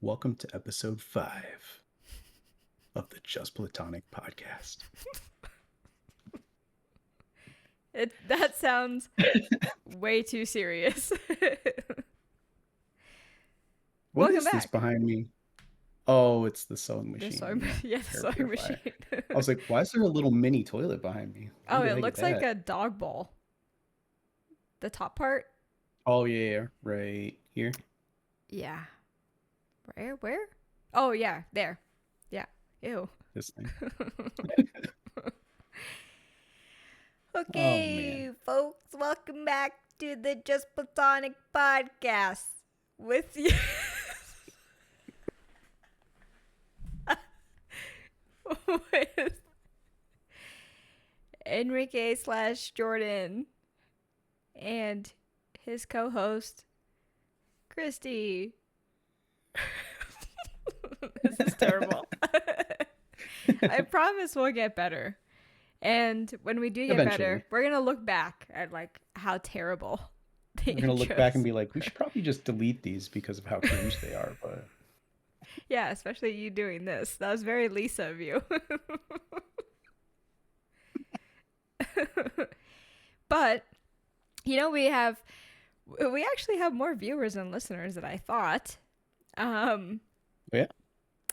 Welcome to episode 5 of the Just Platonic podcast. That sounds way too serious. What Welcome is this back. behind me? Oh, it's the sewing The machine. sewing, yeah, the Air sewing purifier. machine. I was like, why is there a little mini toilet behind me? Oh, When did it I get looks like that? a dog bowl. The top part. Oh, yeah, right here. Yeah. Where? Oh, yeah, there. Yeah. Ew. This thing. Oh, Okay, man. folks, welcome back to the Just Platonic podcast with you. with Enrique/Jordan and his co-host Christy. This is terrible. I promise we'll get better. And when we do get Eventually. better, we're gonna look back at like how terrible the We're going to look back and intros. be like, we should probably just delete these because of how cringe they are. But Yeah, especially you doing this. That was very Lisa of you. But we actually have more viewers and listeners than I thought. yeah,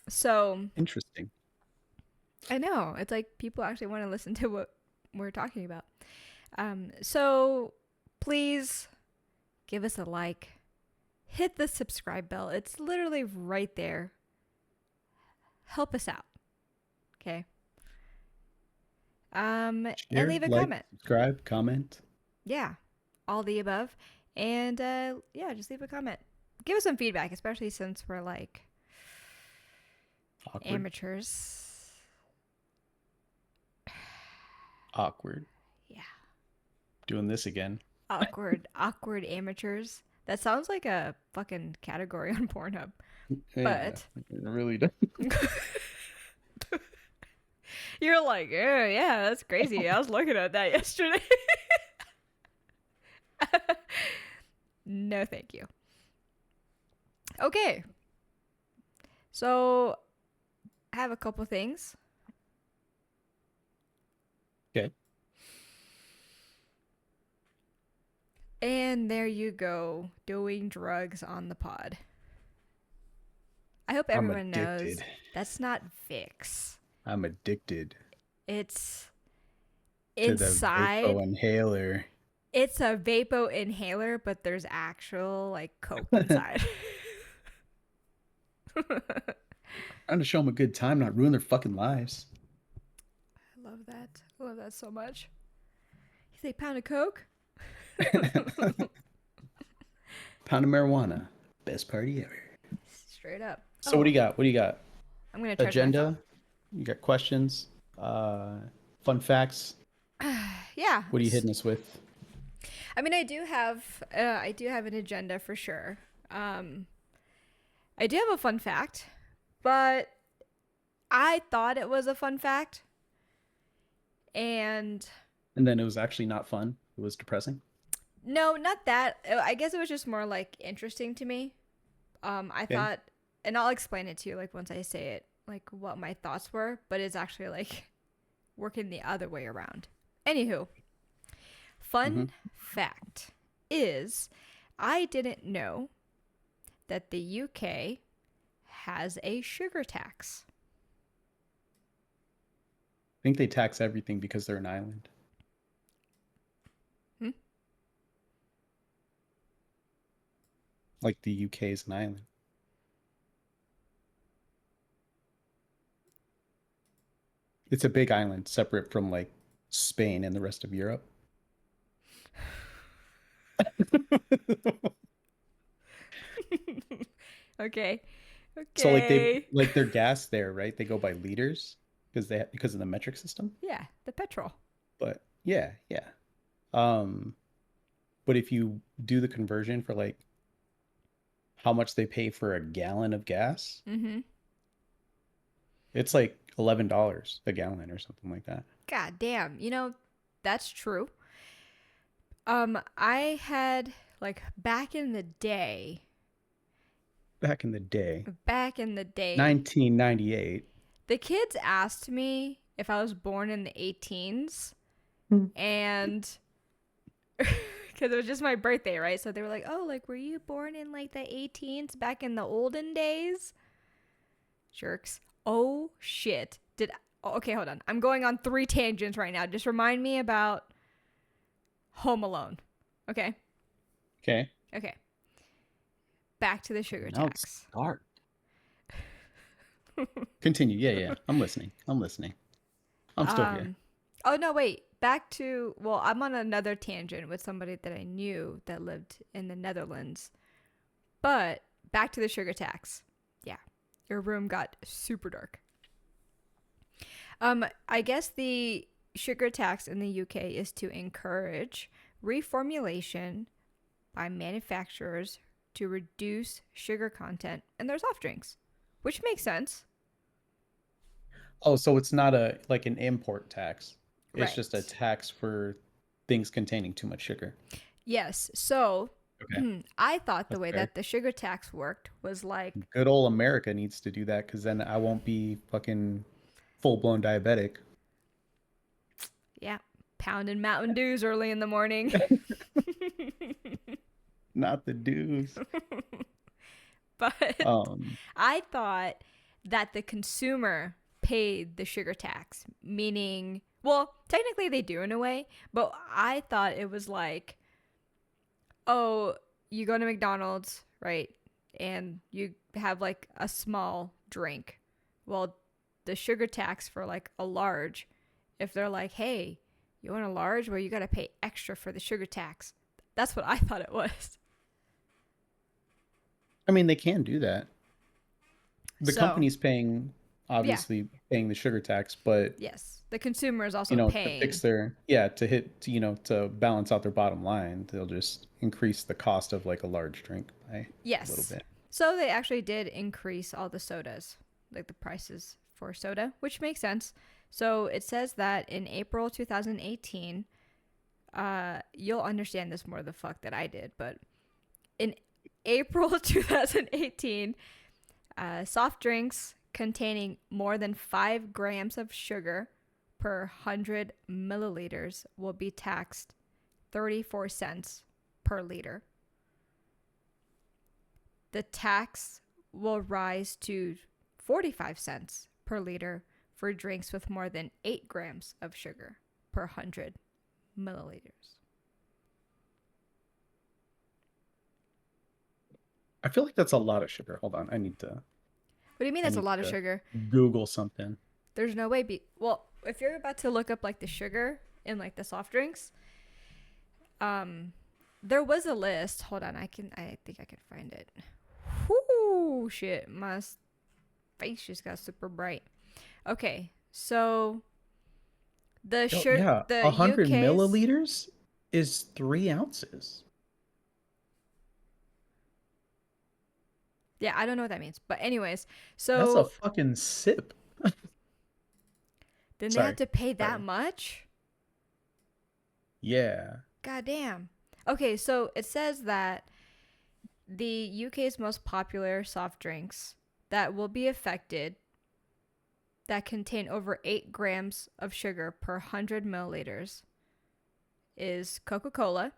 So interesting. I know it's like people actually want to listen to what we're talking about. So please give us a like, hit the subscribe bell. It's literally right there. Help us out, okay? And Share, leave a like, comment. subscribe, comment. Yeah, all the above. And yeah, just leave a comment. Give us some feedback, especially since we're like Awkward. amateurs. Awkward. Yeah. Doing this again. Awkward amateurs. That sounds like a fucking category on Pornhub. Yeah, But it really does. you're like, yeah, that's crazy. I was looking at that yesterday. No, thank you. Okay. So I have a couple things. Okay. And there you go, doing drugs on the pod. I hope I'm everyone knows addicted. that's not Vicks. I'm addicted It's to the inside. Vapo inhaler. It's a Vapo inhaler, but there's actual like coke inside. Trying to show them a good time, not ruin their fucking lives. I love that. I love that so much. You say pound of coke? Pound of marijuana. Best party ever. Straight up. So what do you got? What do you got? I'm gonna charge my Agenda? You got questions? Fun facts? phone. Yeah. What are you hitting us with? I mean, I do have an agenda for sure. I do have a fun fact, but I thought it was a fun fact, and And then it was actually not fun. It was depressing. no, not that. I guess it was just more like interesting to me. I Okay. thought, and I'll explain it to you like once I say it, like what my thoughts were, but it's actually like working the other way around. Anywho, fun fact is I didn't know that the UK has a sugar tax. I think they tax everything because they're an island. Like the UK is an island. It's a big island separate from like Spain and the rest of Europe. Okay. So Okay. like their gas there, right? They go by liters because of the metric system. Yeah, the petrol. But yeah. Um, but if you do the conversion for like how much they pay for a gallon of gas, it's like $11 a gallon or something like that. God damn. That's true. I had like back in the day, Back in the day, Back in the day, 1998. the kids asked me if I was born in the 18s, and because it was just my birthday, right? So they were like, "Oh, like were you born in like the 18s back in the olden days?" Jerks. Oh shit. Okay, hold on. I'm going on 3 tangents right now. Just remind me about Home Alone. Okay? Okay. Okay. Back to the sugar Now it's tax. dark. Continue. Yeah, yeah. I'm listening. I'm listening. I'm still here. um oh no, wait. Back to, well, I'm on another tangent with somebody that I knew that lived in the Netherlands. But back to the sugar tax. Yeah. Your room got super dark. I guess the sugar tax in the UK is to encourage reformulation by manufacturers to reduce sugar content in their soft drinks, which makes sense. Oh, so it's not a like an import tax. It's just a Right. tax for things containing too much sugar. Yes. So Okay. I thought the That's way fair. that the sugar tax worked was like, Good old America needs to do that because then I won't be fucking full-blown diabetic. yeah, pounding Mountain Dews early in the morning. Not the dues. But Um, I thought that the consumer paid the sugar tax, meaning, well, technically they do in a way, but I thought it was like, oh, you go to McDonald's, right? And you have like a small drink. Well, the sugar tax for like a large, if they're like, hey, you want a large? Well, you got to pay extra for the sugar tax. That's what I thought it was. I mean, they can do that. The So, company's paying, yeah, obviously paying the sugar tax, but yes. The consumer is you also know, to fix paying. their, yeah, to hit, you know, to balance out their bottom line, they'll just increase the cost of like a large drink by a little Yes. bit. So they actually did increase all the sodas, like the prices for soda, which makes sense. So it says that in April 2018, you'll understand this more the fuck that I did, but in April 2018, soft drinks containing more than 5 grams of sugar per 100 milliliters will be taxed 34 cents per liter. The tax will rise to 45 cents per liter for drinks with more than 8 grams of sugar per 100 milliliters. I feel like that's a lot of sugar. Hold on, What do you mean I that's a need lot of to sugar? Google something. There's no way. Well, if you're about to look up like the sugar in like the soft drinks, um, there was a list. Hold on, I think I can find it. Whoo, shit, my face just got super bright. Okay, so Oh, yeah, the 100 UK's, milliliters is 3 ounces. yeah, I don't know what that means, but anyways, That's a so fucking sip. then they have Sorry, to pay that sorry. much. Yeah. God damn. Okay, so it says that the UK's most popular soft drinks that will be affected that contain over 8 grams of sugar per 100 milliliters is Coca Cola.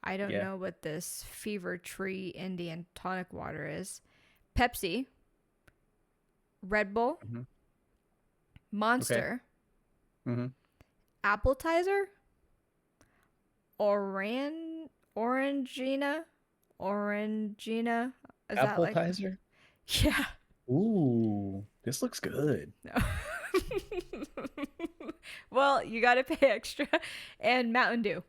I don't Yeah. know what this Fever Tree Indian tonic water is. Pepsi, Red Bull, Hmm. Okay. Monster, Hmm. Appletizer, Orangina, Orangina. Is that like, Appetizer. yeah. Ooh, this looks good. No. Well, you got to pay extra. And Mountain Dew.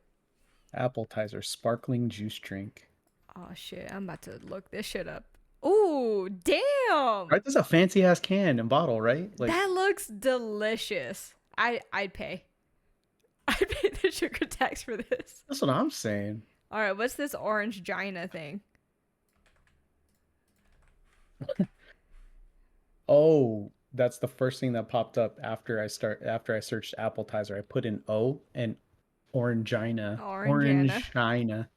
Appetizer, sparkling juice drink. Oh shit, I'm about to look this shit up. Ooh, damn. Right, this is a fancy ass can and bottle, right? Like That looks delicious. I'd pay. I'd pay the sugar tax for this. that's what I'm saying. All right, what's this orange Gina thing? Oh, that's the first thing that popped up after I searched appetizer. I put in O and Orangina, Orangina. Orange China.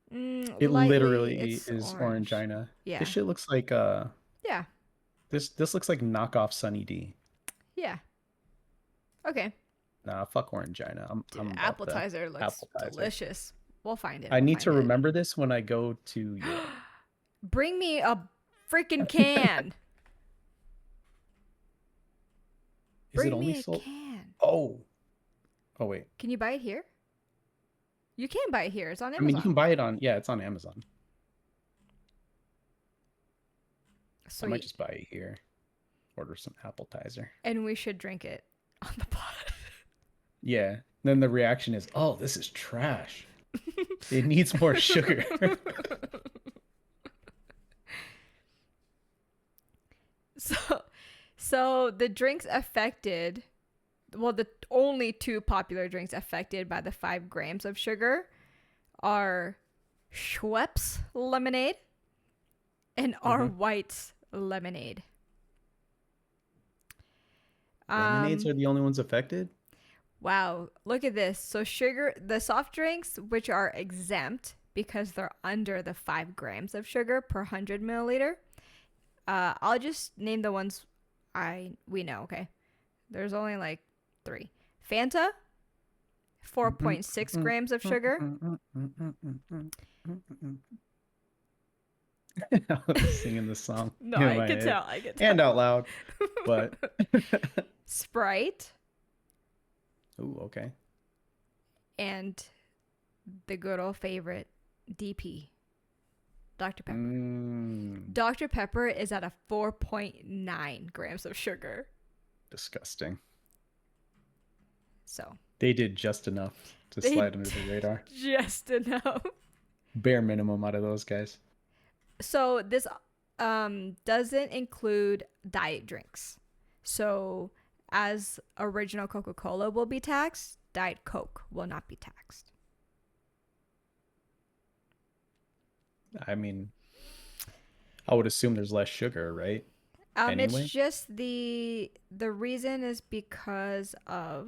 It Lightly, literally it's is orange. Orangina. This Yeah. shit looks like Yeah. this looks like knockoff Sunny D. Yeah. Okay. Nah, fuck Orangina. Dude, I'm about the appetizer looks appetizer. delicious. We'll find it. I We'll need find to it. remember this when I go to Europe. Bring me a freaking can. Is it Bring only me a sold? can. Oh. Oh wait. Can you buy it here? You can buy it here. It's on I mean, you can Amazon. buy it on, yeah, it's on Amazon. I might Sweet. just buy it here. Order some appetizer. And we should drink it on the pod. Yeah. Then the reaction is, "Oh, this is trash. It needs more sugar." so, so the drinks affected, well, the only two popular drinks affected by the 5 grams of sugar are Schweppes lemonade and our Mhm. White's lemonade. Lemonades Um, are the only ones affected? wow, look at this. So sugar, the soft drinks, which are exempt because they're under the 5 grams of sugar per 100 milliliter. I'll just name the ones we know. Okay, there's only like 3. Fanta, 4.6 grams of sugar. I was singing the song No, in I my could head tell. I could and tell. out loud, but Sprite ooh, okay. and the good old favorite DP, Dr. Pepper. Mm, Dr. Pepper is at a 4.9 grams of sugar. disgusting. So They did just enough to they slide under the radar. just enough. Bare minimum out of those guys. So this doesn't include diet drinks. So as original Coca-Cola will be taxed, Diet Coke will not be taxed. I mean, I would assume there's less sugar, right? It's Anyway, just the reason is because of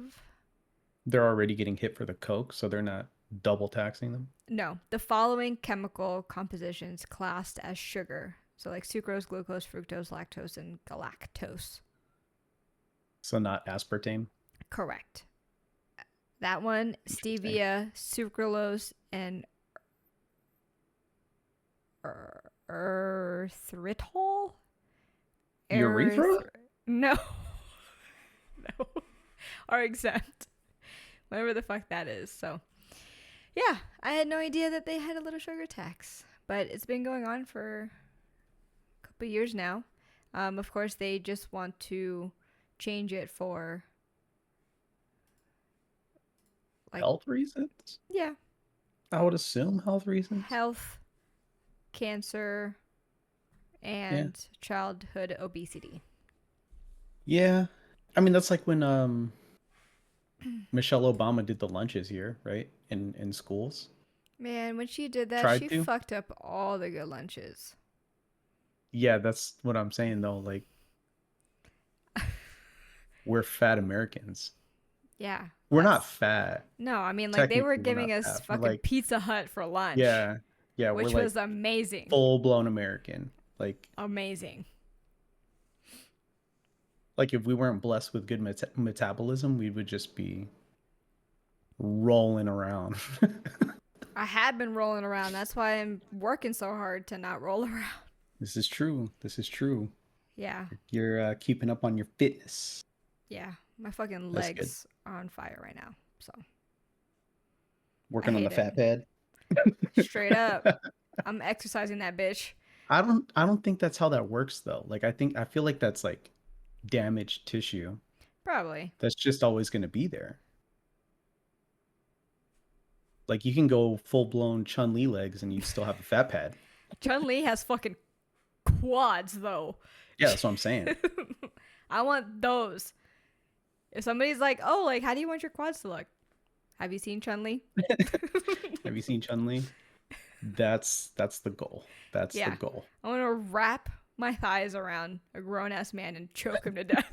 they're already getting hit for the Coke, so they're not double taxing them. no, the following chemical compositions classed as sugar. So like sucrose, glucose, fructose, lactose, and galactose. So not aspartame. Correct. That one, Interesting. stevia, sucralose, and erythritol. Urethra? No, no, are exempt. Whatever the fuck that is. So yeah, I had no idea that they had a little sugar tax, but it's been going on for a couple of years now. Of course, they just want to change it for like Health reasons? yeah, I would assume health reasons. health, cancer, Yeah. and childhood obesity. Yeah. I mean, that's like when Michelle Obama did the lunches here, right? In schools. Man, when she did that, Tried she to. fucked up all the good lunches. Yeah, that's what I'm saying though. Like we're fat Americans. Yeah, We're not that's fat. no. I mean, like they were Technically, we're giving not us fat. We're fucking like, Pizza Hut for lunch, yeah, yeah, we're which like was amazing, full-blown American. amazing. Like if we weren't blessed with good metabolism, we would just be rolling around. I had been rolling around. That's why I'm working so hard to not roll around. This is true. This is true. Yeah, You're keeping up on your fitness. yeah. My fucking That's good. legs are on fire right now. So I Working on the hate it. fat pad. Straight up. I'm exercising that bitch. I don't think that's how that works though. Like I feel like that's like damaged tissue. Probably. That's just always going to be there. Like you can go full-blown Chun-Li legs and you still have a fat pad. Chun Li has fucking quads though. Yeah, that's what I'm saying. I want those. If somebody's like, "Oh, like how do you want your quads to look?" Have you seen Chun Li? Have you seen Chun-Li? That's the goal. That's the Yeah. goal. I want to wrap my thighs around a grown ass man and choke him to death.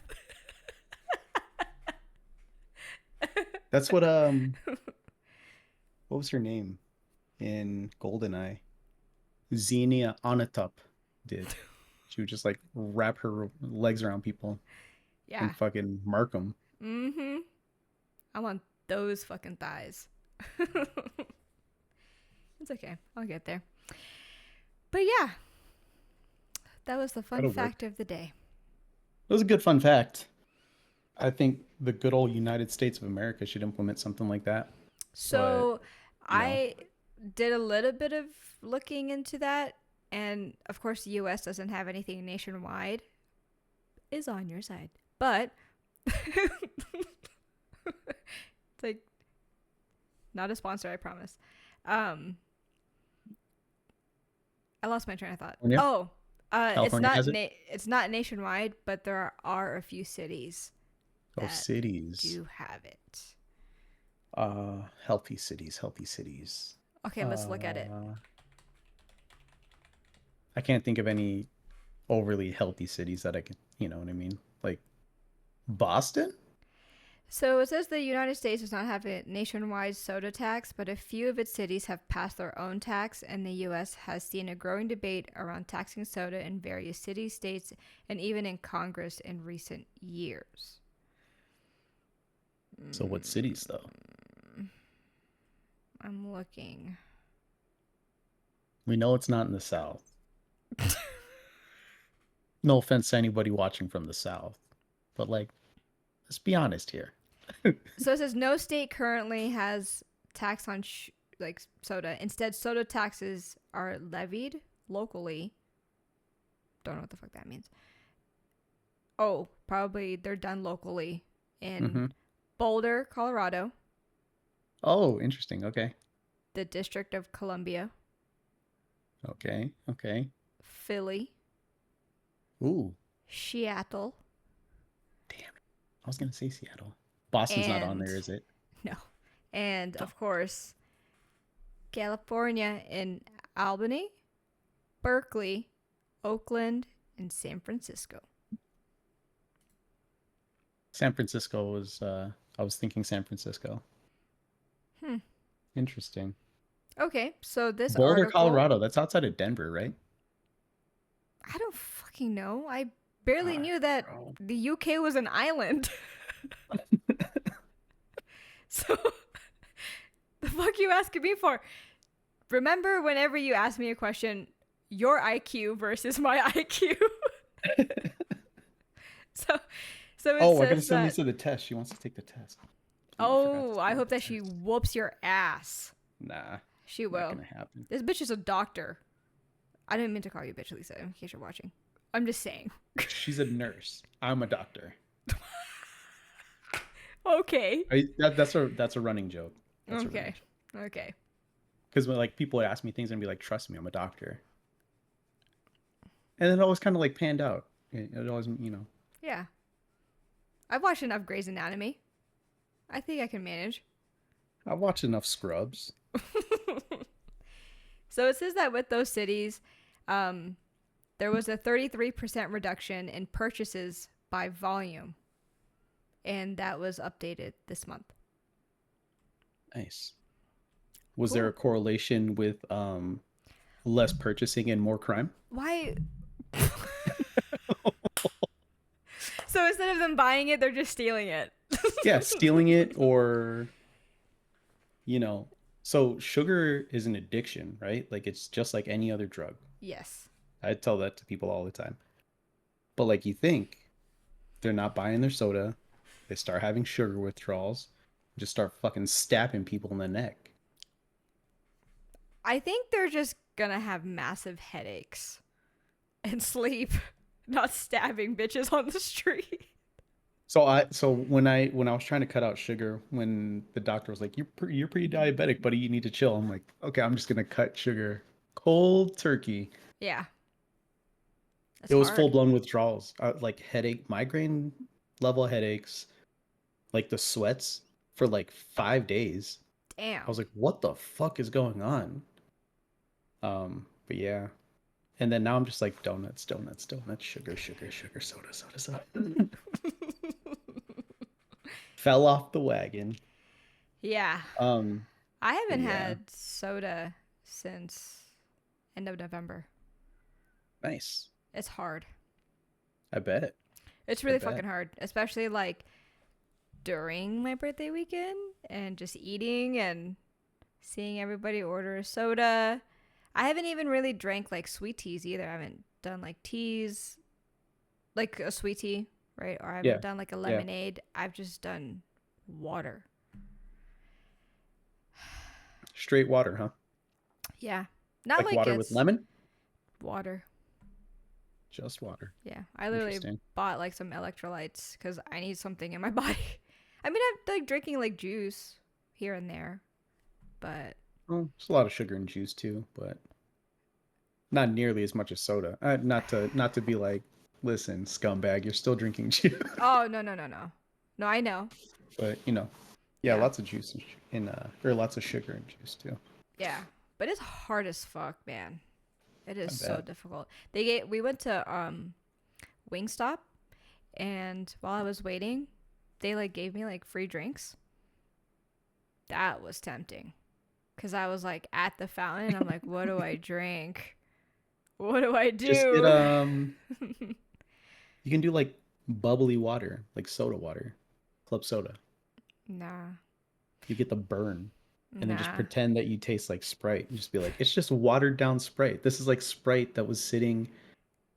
That's what was her name? in GoldenEye. Xenia Onatopp did. She would just like wrap her legs around people Yeah. and fucking mark them. Mm-hmm. I want those fucking thighs. It's okay. I'll get there. But yeah, that was the fun That'll work. fact of the day. It was a good fun fact. I think the good old United States of America should implement something like that. But, So you know, I did a little bit of looking into that. And of course, the US doesn't have anything nationwide, is on your side. But it's like not a sponsor, I promise. Um, I lost my train of thought. California, Oh, California has it. it's not nationwide, but there are a few cities Oh, that cities. do have it. Healthy cities, healthy cities. Okay, let's look at it. Uh, I can't think of any overly healthy cities that I can, you know what I mean? Like Boston? So it says the United States does not have a nationwide soda tax, but a few of its cities have passed their own tax, and the U.S. has seen a growing debate around taxing soda in various cities, states, and even in Congress in recent years. So what cities though? I'm looking. We know it's not in the South. No offense to anybody watching from the South, but like, let's be honest here. So it says no state currently has tax on like soda. Instead, soda taxes are levied locally. Don't know what the fuck that means. Oh, probably they're done locally in Mm-hmm. Boulder, Colorado, Oh, interesting. Okay. the District of Columbia, Okay. Okay. Philly, Ooh, Seattle, damn it. I was gonna say Seattle. Boston's not on and there, is it? no, and Fuck. of course, California in Albany, Berkeley, Oakland, and San Francisco. San Francisco was I was thinking San Francisco. Hmm. Interesting. Okay, so this Boulder, article, Colorado. That's outside of Denver, right? I don't fucking know. I barely God, knew that bro. the UK was an island. So the fuck you asking me for? Remember whenever you ask me a question, your IQ versus my IQ. so so it Oh, I gotta says send that Lisa the test. She wants to take the test. Completely forgot to oh, I send her hope that the she test. whoops your ass. Nah, She not will. gonna happen. This bitch is a doctor. I didn't mean to call you a bitch, Lisa, in case you're watching. I'm just saying. She's a nurse. I'm a doctor. Okay. That's a running joke. That's a running Okay. joke. Okay. Because when like people would ask me things and be like, "Trust me, I'm a doctor," and it always kind of like panned out. It always, you know, Yeah. I've watched enough Grey's Anatomy. I think I can manage. I watch enough Scrubs. So it says that with those cities, um, there was a 33% reduction in purchases by volume, and that was updated this month. Nice. Was there a Cool. correlation with less purchasing and more crime? Why? So instead of them buying it, they're just stealing it. Yeah, stealing it or you know, so sugar is an addiction, right? Like it's just like any other drug. Yes. I tell that to people all the time. But like you think they're not buying their soda, they start having sugar withdrawals, just start fucking stabbing people in the neck. I think they're just gonna have massive headaches and sleep, not stabbing bitches on the street. So when I was trying to cut out sugar, when the doctor was like, "You're pretty diabetic, buddy. You need to chill." I'm like, "Okay, I'm just gonna cut sugar cold turkey." Yeah, that's It was full hard. blown withdrawals, like headache, migraine level headaches, like the sweats for like 5 days. I was Damn. like, "What the fuck is going on?" But yeah, and then now I'm just like donuts, donuts, donuts, sugar, sugar, sugar, soda, soda, soda. Fell off the wagon. Yeah. Um, I but haven't yeah, had soda since end of November. Nice. It's hard. I bet. It's I really bet. fucking hard, especially like during my birthday weekend and just eating and seeing everybody order a soda. I haven't even really drank like sweet teas either. I haven't done like teas, like a sweet tea, right? Or I Yeah. haven't done like a Yeah. lemonade. I've just done water. Straight water, huh? Yeah. Not Like like water with it's lemon? water. Just water. Yeah. I literally Interesting. bought like some electrolytes because I need something in my body. I mean, I'm like drinking like juice here and there, but Well, there's a lot of sugar in juice too, but not nearly as much as soda. Not to be like, listen, scumbag, you're still drinking juice. oh, no, no, no, no. No, I know. But yeah, Yeah. lots of juice or lots of sugar in juice too. Yeah. But it's hard as fuck, man. It I is so bet. difficult. We went to Wingstop, and while I was waiting, they like gave me like free drinks. That was tempting. Cuz I was like at the fountain, I'm like, what do I drink? What do I Just get do? you can do like bubbly water, like soda water, club soda. Nah. You get the burn, and then just Nah. pretend that you taste like Sprite. And just be like, it's just watered down Sprite. This is like Sprite that was sitting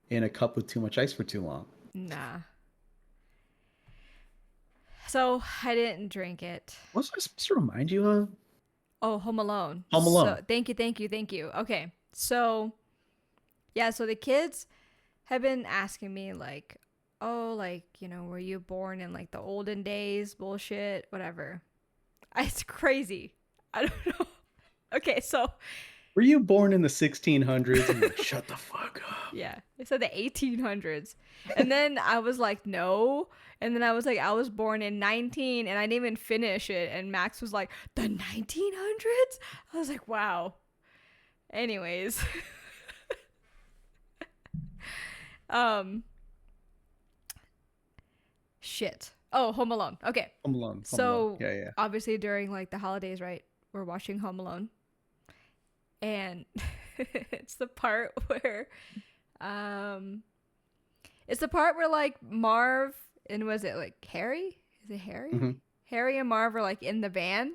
in a cup with too much ice for too long. Nah. So, I didn't drink it. What's I supposed to remind you of? Oh, Home Alone. Home So, Alone. thank you, thank you, thank you. Okay. So, yeah, so the kids have been asking me like, "Oh, like, were you born in like the olden days, bullshit, whatever." It's crazy. I don't know. Okay, so Were you born in the 1600s? And you're like, shut the fuck up. yeah, they said the 1800s. And then I was like, "No." And then I was like, "I was born in 19 and I didn't even finish it." And Max was like, "The 1900s?" I was like, "Wow." Anyways, um shit. Oh, Home Alone. Okay. Home Alone. Home Alone. So Yeah, yeah. obviously during like the holidays, right? We're watching Home Alone, and it's the part where, um, it's the part where like Marv and was it like Harry? Is it Harry? Hmm. Harry and Marv are like in the van.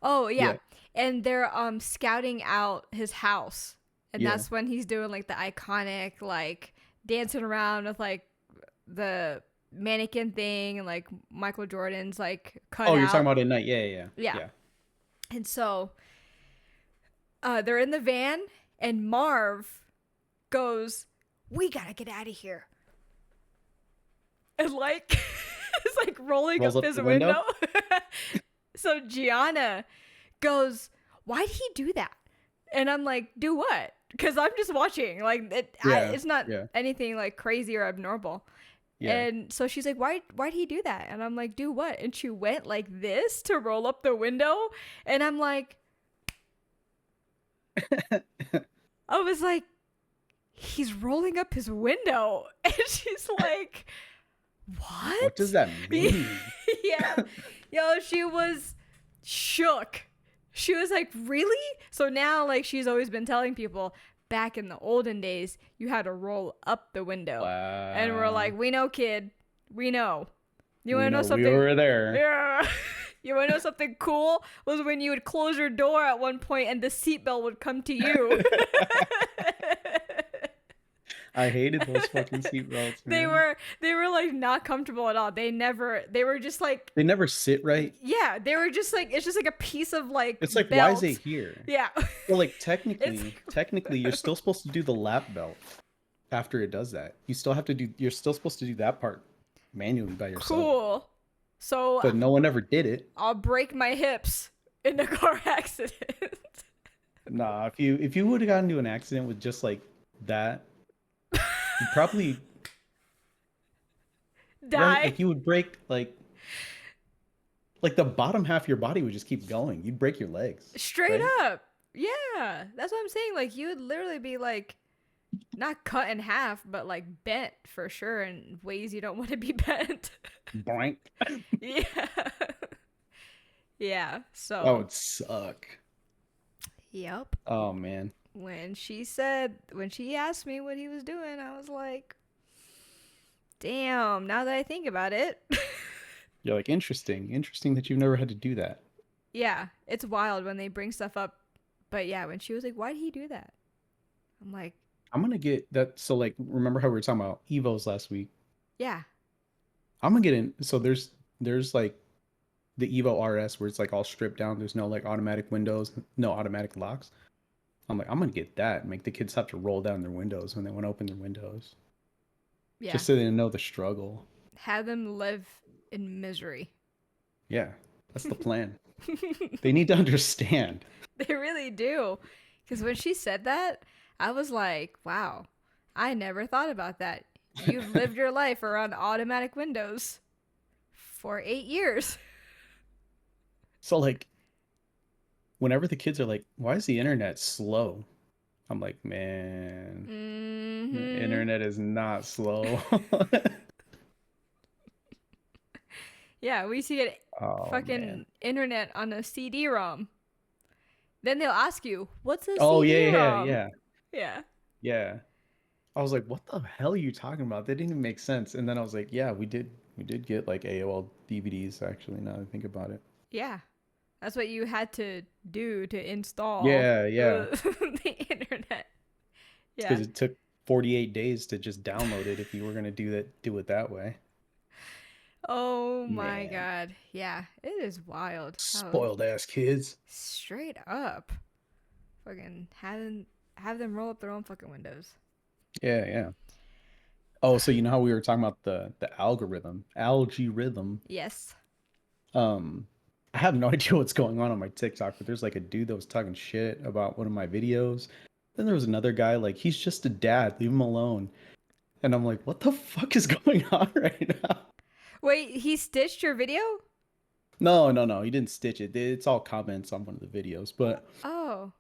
Oh yeah, Yeah, and they're scouting out his house, and yeah. that's when he's doing like the iconic like dancing around with like the mannequin thing and like Michael Jordan's like cut Oh, you're talking out. about at night. Yeah, yeah, Yeah. yeah. And so they're in the van, and Marv goes, "We gotta get out of here." And like, it's like rolling Rolls up up his the window. window. So Gianna goes, "Why did he do that?" And I'm like, "Do what?" Because I'm just watching. Like, Yeah, it's not yeah, anything like crazy or abnormal. yeah. And so she's like, why'd he do that? And I'm like, do what? And she went like this to roll up the window. And I'm like, I was like, he's rolling up his window. And she's like, what? What does that mean? Yeah. Yo, she was shook. She was like, really? So now, like, she's always been telling people back in the olden days, you had to roll up the window. Wow. And we're like, we know, kid. We know. You want We to know know something? we were there. Yeah. You want to know something cool? Was when you would close your door at one point and the seatbelt would come to you. I hated those fucking seatbelts, they man. were like not comfortable at all. They were just like, They never sit right. yeah, they were just like, it's just like a piece of like It's like, why is belt. it here? Yeah. Well, like It's- technically, you're still supposed to do the lap belt after it does that. You still have to do. You're still supposed to do that part manually by yourself. Cool. So But no one ever did it. I'll break my hips in a car accident. Nah, if you would have gotten into an accident with just like that, you probably Die. right. Like you would break like the bottom half of your body would just keep going. You'd break your legs. Straight right? up. Yeah. That's what I'm saying. Like, you would literally be like, not cut in half, but like bent for sure in ways you don't want to be bent. Boink. Yeah. Yeah. So. That would suck. Yep. Oh man. When she asked me what he was doing, I was like, damn, now that I think about it. You're like, interesting. Interesting that you've never had to do that. Yeah, it's wild when they bring stuff up. But yeah, when she was like, why did he do that? I'm like, I'm gonna get that. So like, remember how we were talking about Evos last week? yeah, I'm gonna get in. So there's like the Evo RS where it's like all stripped down. There's no like automatic windows, no automatic locks. I'm like, I'm gonna get that and make the kids have to roll down their windows when they want to open their windows, yeah. just so they know the struggle. Have them live in misery. Yeah, that's the plan. They need to understand. They really do. Because when she said that, I was like, wow, I never thought about that. You've lived your life around automatic windows for 8 years. So like, whenever the kids are like, "Why is the internet slow?" I'm like, "Man, the Mm-hmm. internet is not slow." Yeah, we see it Oh man. fucking internet on a CD-ROM. Then they'll ask you, what's a Oh yeah, yeah, CD-ROM? yeah, Yeah. yeah. I was like, "What the hell are you talking about?" That didn't even make sense. And then I was like, "Yeah, we did get like AOL DVDs actually. Now that I think about it." Yeah. That's what you had to do to install Yeah, yeah. the internet. It's Yeah. because it took 48 days to just download it if you were gonna do it that way. Oh my Man, god. Yeah, it is wild how spoiled ass kids. straight up fucking have them roll up their own fucking windows. Yeah, yeah. Oh, so you know how we were talking about the algorithm. Yes. Um, I have no idea what's going on my TikTok, but there's like a dude that was talking shit about one of my videos. Then there was another guy like he's just a dad, leave him alone. And I'm like, what the fuck is going on right now? Wait, he stitched your video? No, no, no, he didn't stitch it. It's all comments on one of the videos, but Oh.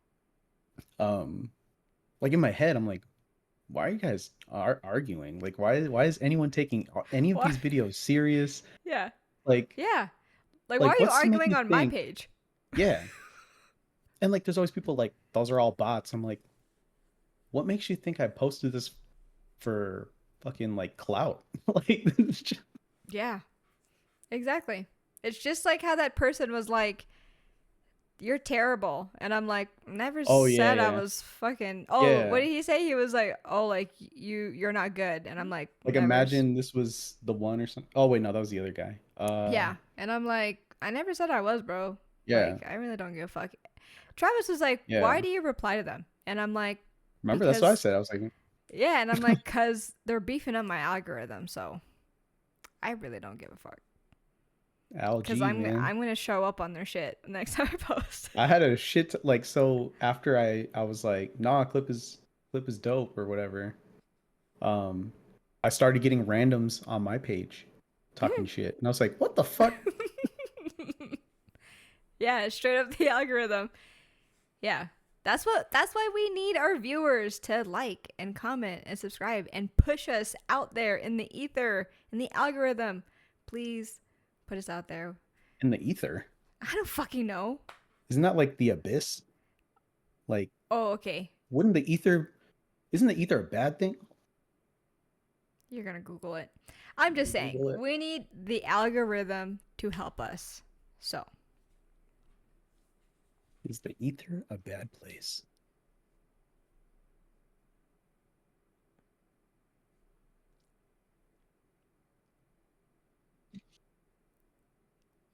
um, like in my head, I'm like, why are you guys arguing? Like, why is anyone taking any of What? these videos serious? Yeah. Like, Yeah. Like why like are you what's to make arguing you on my think? page? Yeah, and like, there's always people like those are all bots. I'm like, what makes you think I posted this for fucking like clout? Like, it's just- Yeah. Exactly. It's just like how that person was like, you're terrible. And I'm like, never oh yeah, said I yeah, was fucking. Oh, what yeah. did he say? He was like, oh, like you're not good. And I'm like, Like, never. imagine this was the one or something. Oh wait, no, that was the other guy. Yeah. And I'm like, I never said I was, bro. Yeah, Like, I really don't give a fuck. Travis was like, yeah. why do you reply to them? And I'm like, Remember, that's what I because, said. I was like, yeah. And I'm like, because they're beefing up my algorithm. So I really don't give a fuck. Because LG, man. I'm going to show up on their shit next time I post. I had a like so after I was like, nah, clip is dope or whatever. Um, I started getting randoms on my page talking shit, and I was like, what the fuck? Yeah, straight up the algorithm. Yeah. That's why we need our viewers to like and comment and subscribe and push us out there in the ether, in the algorithm. Please put us out there. In the ether? I don't fucking know. Isn't that like the abyss? Like, Oh, okay. wouldn't the ether? Isn't the ether a bad thing? You're going to Google it. I'm I'm just gonna saying, Google it. we need the algorithm to help us. So, Is the ether a bad place?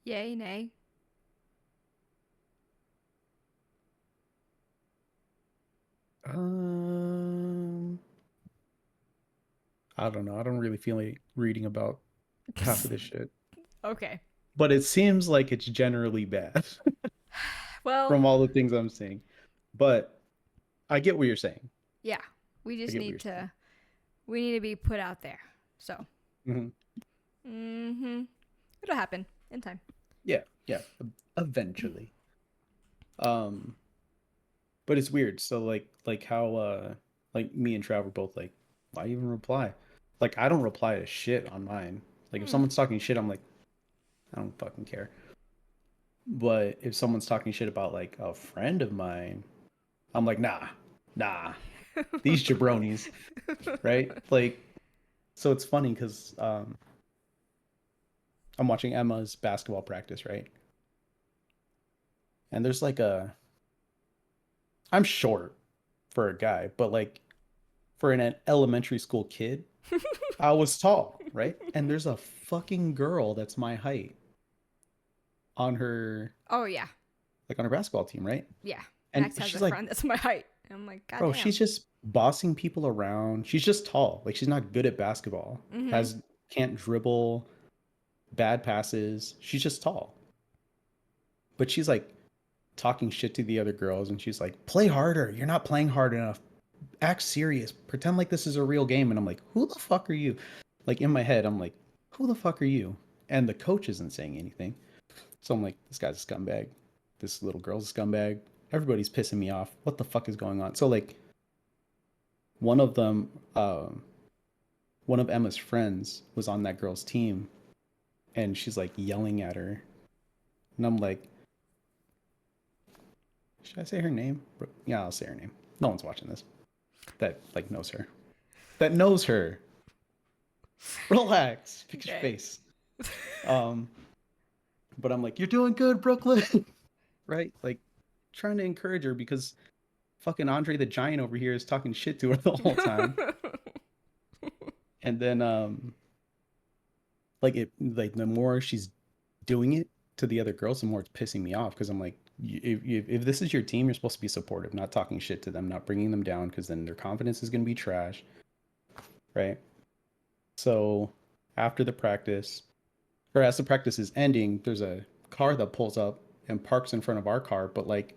yay, nay. Um, I don't know. I don't really feel like reading about half of this shit. Okay. But it seems like it's generally bad Well, from all the things I'm seeing. But I get what you're saying. yeah. We I just get what need you're saying. to we need to be put out there. So, Hmm. it'll happen in time. Yeah, yeah. Eventually. Um, but it's weird. So like how like me and Trav were both like, why even reply? Like I don't reply to shit on mine. Like if Hmm. someone's talking shit, I'm like, I don't fucking care. But if someone's talking shit about like a friend of mine, I'm like, nah, these jabronis, right? Like, so it's funny because I'm watching Emma's basketball practice, right? And there's like a, I'm short for a guy, but like for an elementary school kid, I was tall, right? And there's a fucking girl that's my height on her, Oh yeah, like on her basketball team, right? yeah. And Max has a she's like, friend that's my height. And I'm like, bro, goddamn. she's just bossing people around. She's just tall. Like she's not good at basketball. Mm-hmm. Has can't dribble, bad passes. She's just tall. But she's like talking shit to the other girls and she's like, "Play harder. You're not playing hard enough. Act serious. Pretend like this is a real game." And I'm like, "Who the fuck are you?" Like in my head, I'm like, "Who the fuck are you?" And the coach isn't saying anything. So I'm like, "This guy's a scumbag. This little girl's a scumbag. Everybody's pissing me off. What the fuck is going on?" So like one of them one of Emma's friends was on that girl's team and she's like yelling at her. And I'm like, should I say her name? Yeah, I'll say her name. No one's watching this. That like knows her. That knows her. Relax. Fix your Okay. face. Um, but I'm like, you're doing good, Brooklyn. Right? Like trying to encourage her because fucking Andre the Giant over here is talking shit to her the whole time. And then like the more she's doing it to the other girls, the more it's pissing me off because I'm like, if this is your team, you're supposed to be supportive, not talking shit to them, not bringing them down because then their confidence is going to be trash, right? So after the practice, or as the practice is ending, there's a car that pulls up and parks in front of our car, but like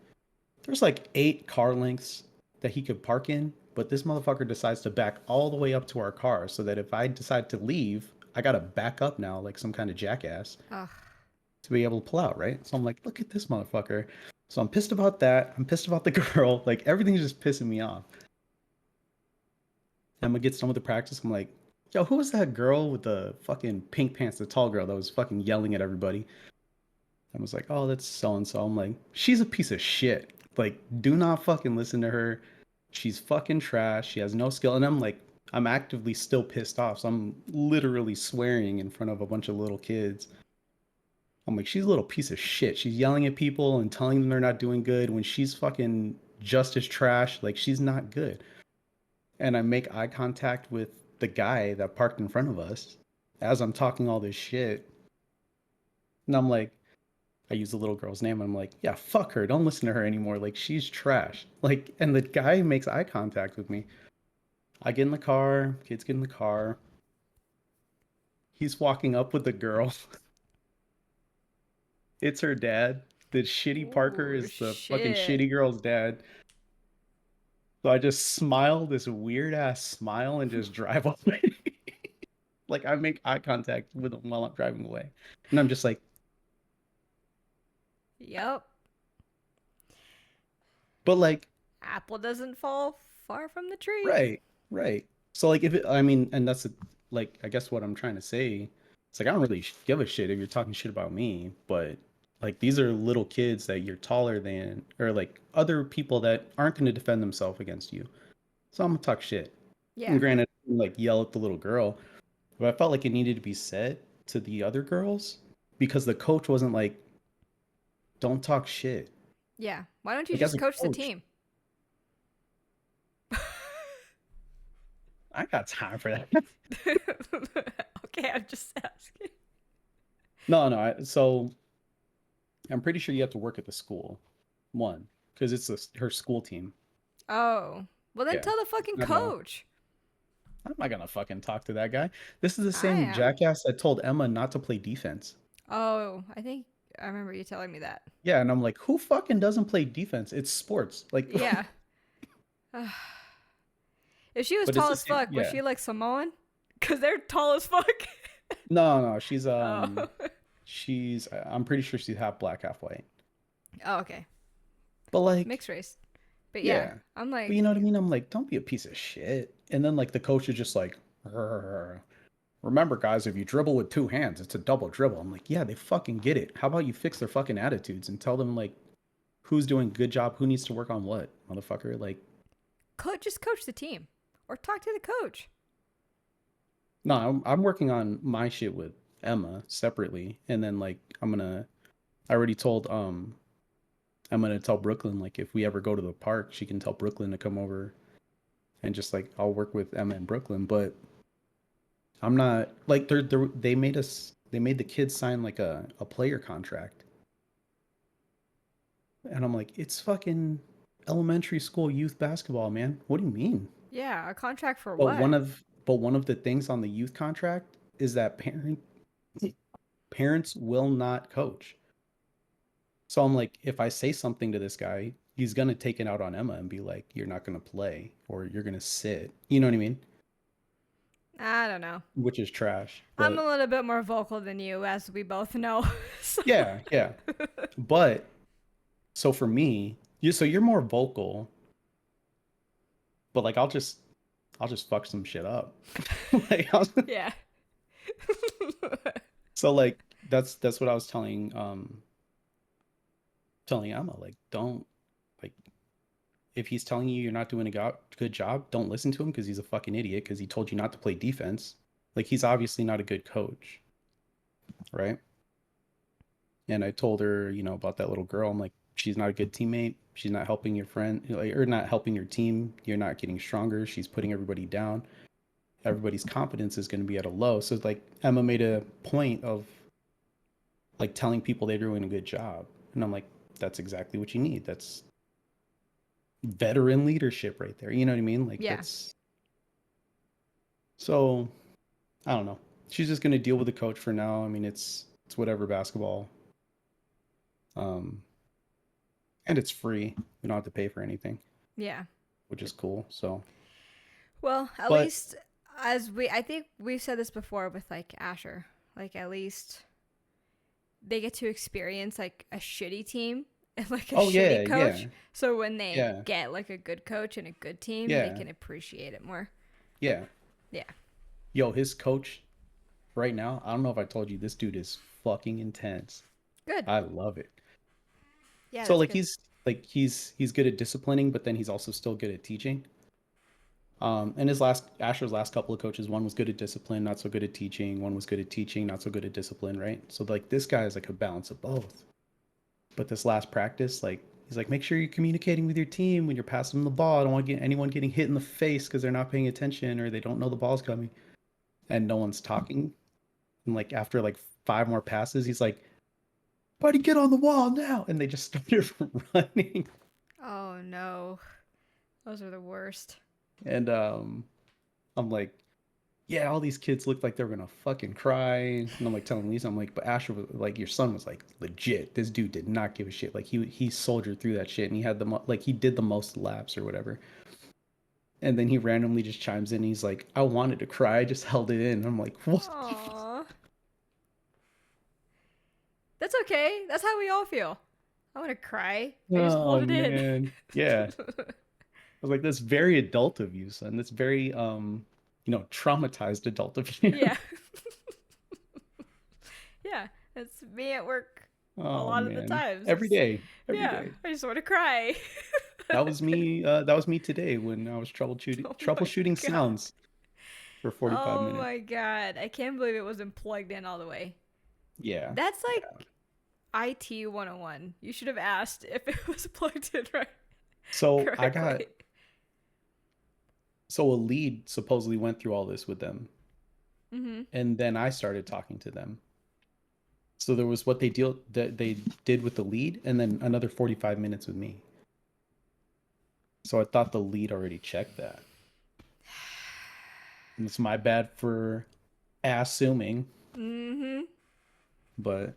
there's like 8 car lengths that he could park in, but this motherfucker decides to back all the way up to our car so that if I decide to leave, I gotta back up now like some kind of jackass Ugh. to be able to pull out, right? So I'm like, look at this motherfucker. So I'm pissed about that. I'm pissed about the girl. Like everything's just pissing me off. Emma gets done with the practice. I'm like, yo, who was that girl with the fucking pink pants, the tall girl that was fucking yelling at everybody? I was like, oh, that's so and so. I'm like, she's a piece of shit. Like, do not fucking listen to her. She's fucking trash. She has no skill. And I'm like, I'm actively still pissed off. So I'm literally swearing in front of a bunch of little kids. I'm like, she's a little piece of shit. She's yelling at people and telling them they're not doing good when she's fucking just as trash. Like, she's not good. And I make eye contact with the guy that parked in front of us as I'm talking all this shit. And I'm like, I use the little girl's name. I'm like, yeah, fuck her. Don't listen to her anymore. Like, she's trash. Like, and the guy makes eye contact with me. I get in the car. Kids get in the car. He's walking up with the girl. It's her dad. The shitty Parker Ooh, is the fucking shit. shitty girl's dad. So I just smile this weird ass smile and just drive away. Like I make eye contact with him while I'm driving away. And I'm just like, Yep. but like, Apple doesn't fall far from the tree. right, right. So like if it, I mean, and that's like I guess what I'm trying to say. It's like I don't really give a shit if you're talking shit about me, but like these are little kids that you're taller than, or like other people that aren't going to defend themselves against you. So I'm gonna talk shit. And Yeah. granted, like yell at the little girl, but I felt like it needed to be said to the other girls because the coach wasn't like, "Don't talk shit." Yeah. Why don't you Like as just a coach the coach, team? I got time for that. Okay, I'm just asking. No, no. So I'm pretty sure you have to work at the school. One, because it's her school team. Oh. Well, then Yeah. tell the It's fucking not a, coach. I'm not gonna fucking talk to that guy. This is the I same am. jackass that told Emma not to play defense. Oh, I think I remember you telling me that. Yeah, and I'm like, who fucking doesn't play defense? It's sports. Like, Yeah. If she was but it's tall the as same. fuck, was Yeah. she like Samoan? Because they're tall as fuck. No, no, Oh. I'm pretty sure she's half black, half white. Oh, okay. But like, Mixed race. But yeah, yeah. I'm But like, you know what I mean? I'm like, don't be a piece of shit. And then like the coach is just like, "Rrr. Remember, guys, if you dribble with 2 hands, it's a double dribble." I'm like, yeah, they fucking get it. How about you fix their fucking attitudes and tell them like who's doing a good job, who needs to work on what, motherfucker. Like, Just coach the team or talk to the coach. no, I'm working on my shit with Emma separately, and then like I already told I'm gonna tell Brooklyn like if we ever go to the park, she can tell Brooklyn to come over and just like I'll work with Emma and Brooklyn, but I'm not like they made the kids sign like a player contract. And I'm like, it's fucking elementary school youth basketball, man. What do you mean? Yeah, a contract for But what? one of the things on the youth contract is that parents will not coach. So I'm like, if I say something to this guy, he's gonna take it out on Emma and be like, "You're not gonna play, or you're gonna sit." You know what I mean? I don't know. Which is trash. I'm a But little bit more vocal than you, as we both know. So. yeah, yeah. But so for me, so you're more vocal, but like I'll just fuck some shit up. like I'll, Yeah. so like that's what I was telling Emma. Like, don't like if he's telling you you're not doing a good job, don't listen to him because he's a fucking idiot because he told you not to play defense. Like he's obviously not a good coach, right? And I told her, about that little girl. I'm like, she's not a good teammate. She's not helping your friend, like, or not helping your team. You're not getting stronger. She's putting everybody down. Everybody's confidence is going to be at a low. So like Emma made a point of like telling people they're doing a good job, and I'm like, that's exactly what you need. That's veteran leadership right there. You know what I mean? Like Yeah. that's so I don't know. She's just gonna deal with the coach for now. I mean, it's whatever basketball. Um, and it's free. We don't have to pay for anything, Yeah. which is cool. So, Well, at but least I think we've said this before with like Asher. Like at least they get to experience like a shitty team and like a oh yeah, shitty yeah, coach. So when they yeah, get like a good coach and a good team, they yeah, can appreciate it more. yeah. Yeah. Yo, his coach right now. I don't know if I told you this dude is fucking intense. Good. I love it. Yeah, So that's like good. he's good at disciplining, but then he's also still good at teaching. And his last Asher's last couple of coaches, one was good at discipline, not so good at teaching. One was good at teaching, not so good at discipline, right? So like this guy is like a balance of both. But this last practice, like he's like, make sure you're communicating with your team when you're passing them the ball. I don't want to get anyone getting hit in the face because they're not paying attention or they don't know the ball's coming, and no one's talking. And like after like five more passes, he's like, "Buddy, get on the wall now!" And they just started running. Oh no. Those are the worst. And I'm like, yeah, all these kids looked like they were gonna fucking cry. And I'm like telling Lisa, I'm like, but Asher was like, your son was like legit. This dude did not give a shit. Like he soldiered through that shit, and he had like he did the most laps or whatever. And then he randomly just chimes in. And he's like, I wanted to cry, I just held it in. And I'm like, what? Aww. That's okay. That's how we all feel. I want to cry. I just Oh hold it in. man, yeah. I was like, that's very adult of you, son. That's very traumatized adult of you. Yeah. Yeah. That's me at work a Oh lot of the man, times. every It's, day, every yeah. day. I just want to cry. That was me. That was me today when I was Oh my troubleshooting god. sounds for 45 Oh minutes. my god. I can't believe it wasn't plugged in all the way. Yeah, That's yeah. like IT 101. You should have asked if it was plugged in right So I got correctly. so a lead supposedly went through all this with them, Mhm. and then I started talking to them. So there was what they did with the lead, and then another 45 minutes with me. So I thought the lead already checked that. And it's my bad for assuming, Mhm. but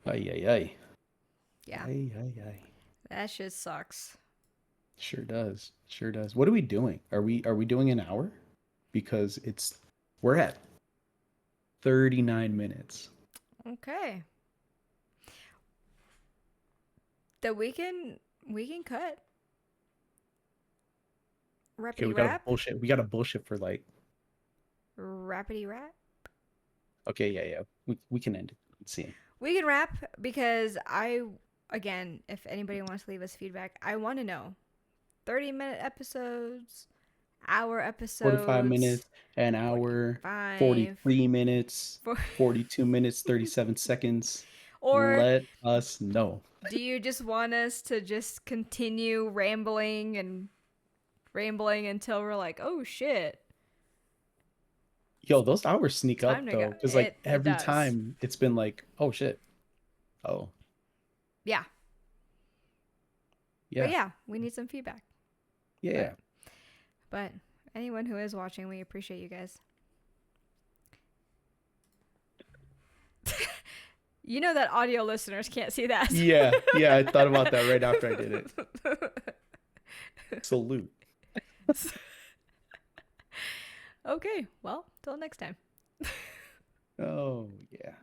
ay ay ay Yeah. ay ay ay. That shit sucks. Sure does. Sure does. What are we doing? Are we doing an hour? Because we're at 39 minutes. Okay. That we can cut. Okay, Rappity rap. we got a bullshit for like Rappity rap. okay, yeah, yeah. We can end it. Let's see. We can rap because I again, if anybody wants to leave us feedback, I want to know 30-minute episodes, hour 45 episodes, minutes, an hour, 45, 43 minutes, 40, 42 minutes, 37 seconds. or Let us know. do you just want us to just continue rambling and rambling until we're like, oh shit, Yo, those hours sneak time up to go? though, because like It every does. time it's been like, oh shit. Oh, Yeah. But yeah. yeah, we need some feedback. But Yeah. but anyone who is watching, we appreciate you guys. You know that audio listeners can't see that. Yeah. Yeah. I thought about that right after I did it. Salute. Okay, well, till next time. Oh, yeah.